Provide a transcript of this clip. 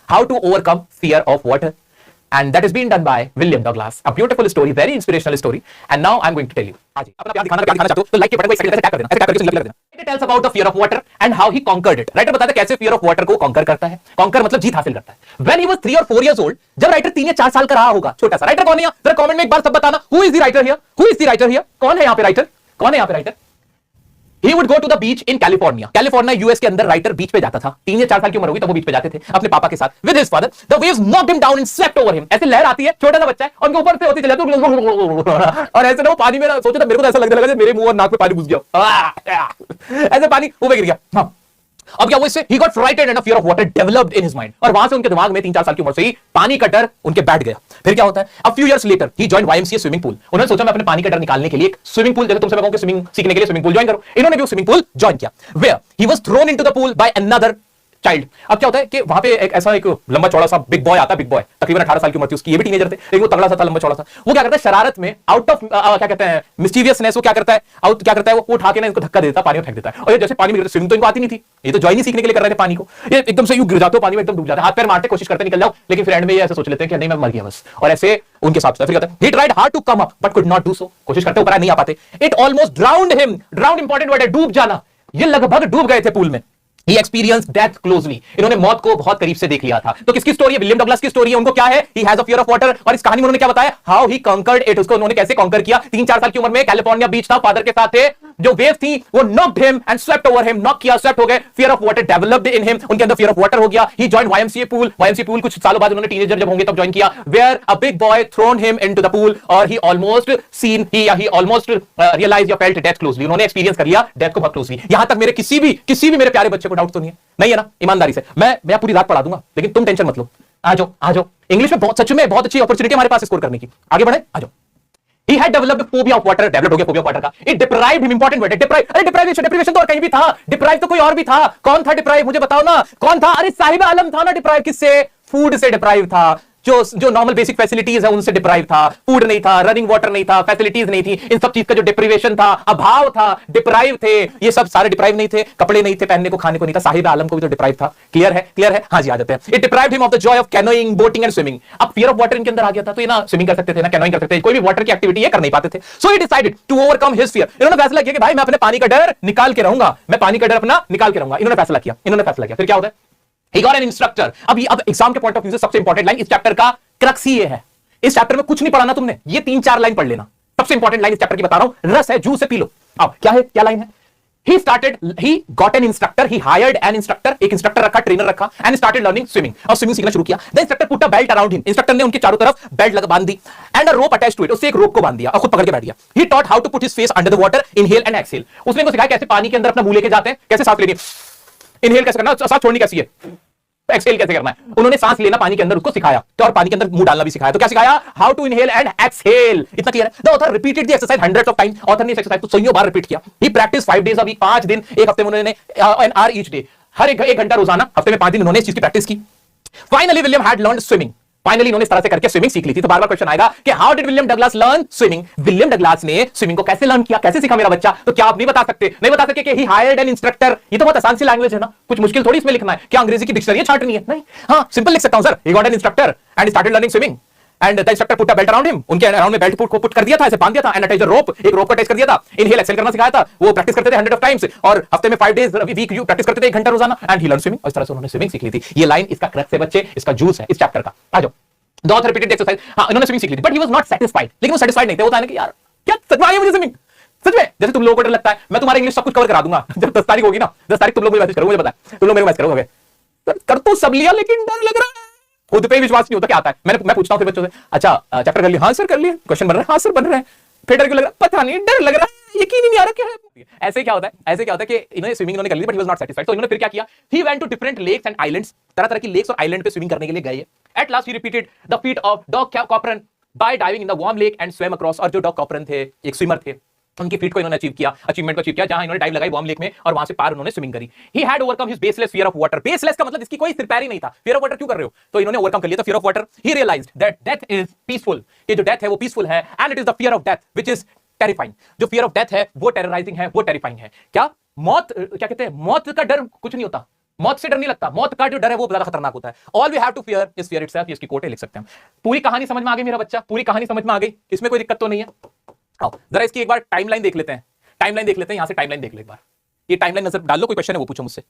how to overcome fear of water. And that has been done by William Douglas. A beautiful story, very inspirational story. And now I'm going to tell you. आज अपना प्यार दिखाना चाहते हो तो like के button को एक सेकंड टैप कर देना, ऐसे टैप करके लग देना. It tells about the fear of water and how he conquered it. Writer बताता है कैसे fear of water को conquer करता है. Conquer मतलब जीत हासिल करता है. When he was 3 or 4 years old, जब राइटर 3 या 4 साल का रहा होगा, छोटा सा. राइटर कौन है यहाँ? जरा कमेंट में एक बार सब बताना. Who is the writer here? Who is the writer here? कौन है यहाँ पे राइटर? कौन है यहाँ पे writer? He would go to the beach in California. California US के अंदर राइटर बीच पे जाता था. 3 या 4 साल की उम्र होगी तब वो बीच पे जाते थे अपने पापा के साथ with his father. The waves knocked him down and swept over him. ऐसे लहर आती है, छोटा सा बच्चा है और उनके ऊपर से होती चले जाती है और ऐसे ना वो पानी में ना सोचो तो मेरे को ऐसा लगने लगा जैसे मेरे मुंह और नाक में पानी घुस गया. ऐसे पानी ऊपर गिर गया. हाँ. अब क्या हुआ इससे? He got frightened and a fear of water developed in his mind. और वहां से उनके दिमाग में 3-4 साल की उम्र से ही पानी का डर उनके बैठ गया. फिर क्या होता है? A few years later, he joined YMCA swimming pool. उन्होंने सोचा मैं अपने पानी का डर निकालने के लिए एक स्विमिंग पूल, जैसे तुमसे मैं कहूं कि स्विमिंग सीखने के लिए स्विमिंग पूल ज्वाइन करो. इन्होंने भी वो स्विमिंग पूल ज्वाइन किया. Where he was thrown into the pool by another child. अब क्या होता है कि वहां पे एक ऐसा एक लंबा चौड़ा सा बिग बॉय आता है. बिग बॉय तकरीबन 18 साल की उम्र थी उसकी. ये भी टीनेजर थे लेकिन वो तगड़ा सा था, लंबा चौड़ा सा. वो क्या करता है शरारत में आउट ऑफ क्या कहते हैं मिस्टीवियसनेस, वो क्या करता है वो उठा के ना इसको धक्का दे देता है, पानी में फेंक देता है. और ये जैसे पानी में गिरते, स्विमिंग तो इनको आती नहीं थी, ये तो ज्वाइन ही सीखने के लिए कर रहे थे पानी को. ये एकदम से यूं गिर जाते हो पानी में, एकदम डूब जाते हैं, हाथ पैर मारते कोशिश करते निकल जाओ, लेकिन फिर एंड में ये ऐसे सोच लेते हैं कि नहीं मैं मर गया बस. और ऐसे उनके साथ फिर कहता है he tried hard to come up but could not do so. कोशिश करते ऊपर नहीं आ पाते. It almost drowned him. drowned important word है, डूब जाना. ये लगभग डूब गए थे पूल में. He experienced death closely. इन्होंने मौत को बहुत करीब से देख लिया था. तो किसकी स्टोरी है? विलियम डगलस की स्टोरी है. उनको क्या है? He has a fear of water. और इस कहानी में उन्होंने क्या बताया? How he conquered it. उसको उन्होंने कैसे कॉन्कर किया. 3-4 साल की उम्र में कैलिफोर्निया बीच था, फादर के साथ थे. जो वेव थी वो knocked him and swept over him. knock किया, swept हो गए. Fear of water developed in him. उनके अंदर fear of water हो गया. He joined YMCA pool. YMCA pool कुछ सालों बाद उन्होंने टीनेजर जब होंगे तब ज्वाइन किया. Where a big boy thrown him into the pool और he almost realized or felt death closely. उन्होंने एक्सपीरियंस कर लिया डेथ को बहुत क्लोजली. यहां तक मेरे किसी भी मेरे प्यारे बच्चे को डाउट तो नहीं है? नहीं है ना? ईमानदारी से मैं पूरी रात पढ़ा दूंगा, लेकिन तुम टेंशन मत लो. आ जाओ. इंग्लिश में बहुत, सच में बहुत अच्छी अपॉर्चुनिटी हमारे पास स्कोर करने की. आगे बढ़े, आ जाओ. He had developed phobia of water. Develop हो गया phobia of water का. It deprived him, important word है, deprive. अरे deprivation तो और कहीं भी था. deprive तो कोई और भी था. कौन था deprive? मुझे बताओ ना. कौन था? अरे साहिब आलम था ना deprive. किससे? फूड से deprive था. जो नॉर्मल बेसिक फैसिलिटीज है उनसे डिप्राइव था. फूड नहीं था, रनिंग वाटर नहीं था, फैसिलिटीज नहीं थी. इन सब चीज का जो डिप्रीवेशन था, अभाव था, डिप्राइव थे. ये सब सारे डिप्राइव नहीं थे. कपड़े नहीं थे, पहनने को, खाने को नहीं था. साहिब आलम को भी तो डिप्राइव था. क्लियर है? हाँ जी, आ जाते हैं. It deprived him of the Joy of canoeing, boating and swimming. अब फियर ऑफ वाटर इनके अंदर आ गया था, तो ये ना स्विमिंग कर सकते थे ना कैनोइंग कर सकते थे. कोई भी वाटर की एक्टिविटी ये कर नहीं पाते थे. So he decided to overcome his fear. इन्होंने फैसला किया कि भाई मैं अपने पानी का डर निकाल के रहूंगा. इन्होंने फैसला किया. फिर क्या होता है? He got an instructor. अब एग्जाम के पॉइंट ऑफ व्यू से सबसे इंपॉर्टेंट लाइन इस चैप्टर का क्रक्स ही ये है. इस चैप्टर में कुछ नहीं पढ़ाना तुमने, ये 3-4 लाइन पढ़ लेना. सबसे इंपॉर्टेंट लाइन इस चैप्टर की बता रहा हूं, रस है, जूस से पी लो. अब क्या लाइन है? He got an instructor. He hired an instructor. एक इंस्ट्रक्टर रखा, ट्रेनर रखा, and started learning swimming. और स्विमिंग सीखना शुरू किया. The instructor put a belt around him. Instructor ने उनके चारों तरफ बेल्ट बांध दी. And a rope attached to it. उससे एक रोप को बांध दिया और खुद पकड़ के बैठ गया. He taught how to put his face under the water, inhale and exhale. उसने इनको सिखाया कैसे पानी के अंदर अपना मुंह लेके जाते हैं, कैसे सांस लेनी है, इनहेल कैसे करना, सांस छोड़नी कैसी है, एक्सहेल कैसे करना है. उन्होंने सांस लेना पानी के अंदर उसको सिखाया, तो और पानी के अंदर मुंह डालना भी सिखाया. तो क्या सिखाया? How to inhale and exhale. इतना क्लियर है? The author repeated the exercise hundreds of times. Author ने इस एक्सरसाइज को सैकड़ों बार रिपीट किया. He practice 5 days a week, 5 दिन एक हफ्ते में उन्होंने, एन आवर ईच डे, हर एक घंटा रोजाना, हफ्ते में 5 दिन उन्होंने इस चीज की प्रैक्टिस की. Finally William had learned swimming. Finally इन्होंने इस तरह से करके स्विमिंग सीख ली थी. तो बार बार क्वेश्चन आएगा कि how did William Douglas learn swimming. William Douglas ने स्विमिंग को कैसे लर्न किया, कैसे सीखा मेरा बच्चा? तो क्या आप नहीं बता सकते कि ही हायर्ड एन इंस्ट्रक्टर. ये तो बहुत आसान सी लैंग्वेज है ना, कुछ मुश्किल थोड़ी इसमें लिखना है. क्या अंग्रेजी की डिक्शनरी छांटनी है? नहीं. हाँ, सिंपल लिख सकता हूं sir. He got an instructor and started learning swimming. And the instructor put a belt around him. उनके अराउंड में बेल्ट को पुट कर दिया था, ऐसे बांध दिया था. एंड अटैच द रोप, एक रोप को अटैच कर दिया था. इनहेल एक्सहेल करना सिखाया था. वो प्रैक्टिस करते थे 100 of times और हफ्ते में 5 days वीक यू प्रैक्टिस करते थे, 1 घंटा रोजाना. And he learn swimming. इस तरह से उन्होंने स्विमिंग सीख ली थी. ये लाइन इसका क्रक्स है बच्चे, इसका जूस है इस चैप्टर का. आ जाओ. The author repeated the exercise. हाँ, इन्होंने स्विमिंग सीख ली थी, but he was not satisfied. लेकिन वो satisfied नहीं थे. वो था ना कि यार क्या सच में आई है मुझे स्विमिंग, सच में. जैसे तुम लोगों को डर लगता है मैं तुम्हारा इंग्लिश सब कुछ कवर करा दूंगा. जब 10 तारीख होगी ना, 10 तारीख तुम लोग मुझे मैसेज करोगे, मुझे पता है तुम लोग मेरे को मैसेज करोगे, कर तो सब लिया लेकिन डर लग रहा है, खुद पे विश्वास नहीं होता. क्या आता है? मैं पूछता हूं फिर बच्चों से, अच्छा चैप्टर कर लिया? हाँ सर कर लिया. क्वेश्चन बन रहा है? हाँ सर बन रहा है. फिर डर क्यों लग रहा है? पता नहीं, डर लग रहा है, यकीन ही नहीं आ रहा क्या है. ऐसे क्या होता है कि इन्होंने स्विमिंग कर ली, but he was not satisfied. तो इन्होंने फिर क्या किया? He went to different lakes and islands. तरह-तरह की लेक्स और आइलैंड पे स्विमिंग करने के लिए गए. At last he repeated the feat of dog Copperan by diving in the warm lake and swim across. और जो डॉग कॉपरन थे, एक स्विमर थे, उनकी फीट को इन्होंने अचीवमेंट को अचीव किया, जहां इन्होंने डाइव लगाई वार्म लेक में और वहां से पार उन्होंने स्विमिंग करी. He had overcome his baseless fear of water. Baseless का मतलब इसकी कोई सिर पैर ही नहीं था. फियर ऑफ वाटर क्यों कर रहे हो? तो इन्होंने ओवरकम कर लिया था fear of water. He realized that death is peaceful. ये जो डेथ है वो पीसफुल है. And it is the fear of death which is terrifying. जो फियर ऑफ डेथ है वो टेरराइजिंग है, वो टेरिफाइंग है. क्या मौत, क्या कहते हैं, मौत का डर कुछ नहीं होता. मौत से डर नहीं लगता, मौत का जो डर है वो ज्यादा खतरनाक होता है। All we have to fear is fear itself. इसकी कोट लिख सकते हैं। पूरी कहानी समझ में आ गई मेरा बच्चा? पूरी कहानी समझ में आ गई, इसमें कोई दिक्कत तो नहीं है? आओ जरा इसकी एक बार टाइमलाइन देख लेते हैं। टाइमलाइन देख लेते हैं, यहां से टाइमलाइन देख लो एक बार। ये टाइमलाइन नजर डाल लो, कोई क्वेश्चन है वो पूछो मुझसे।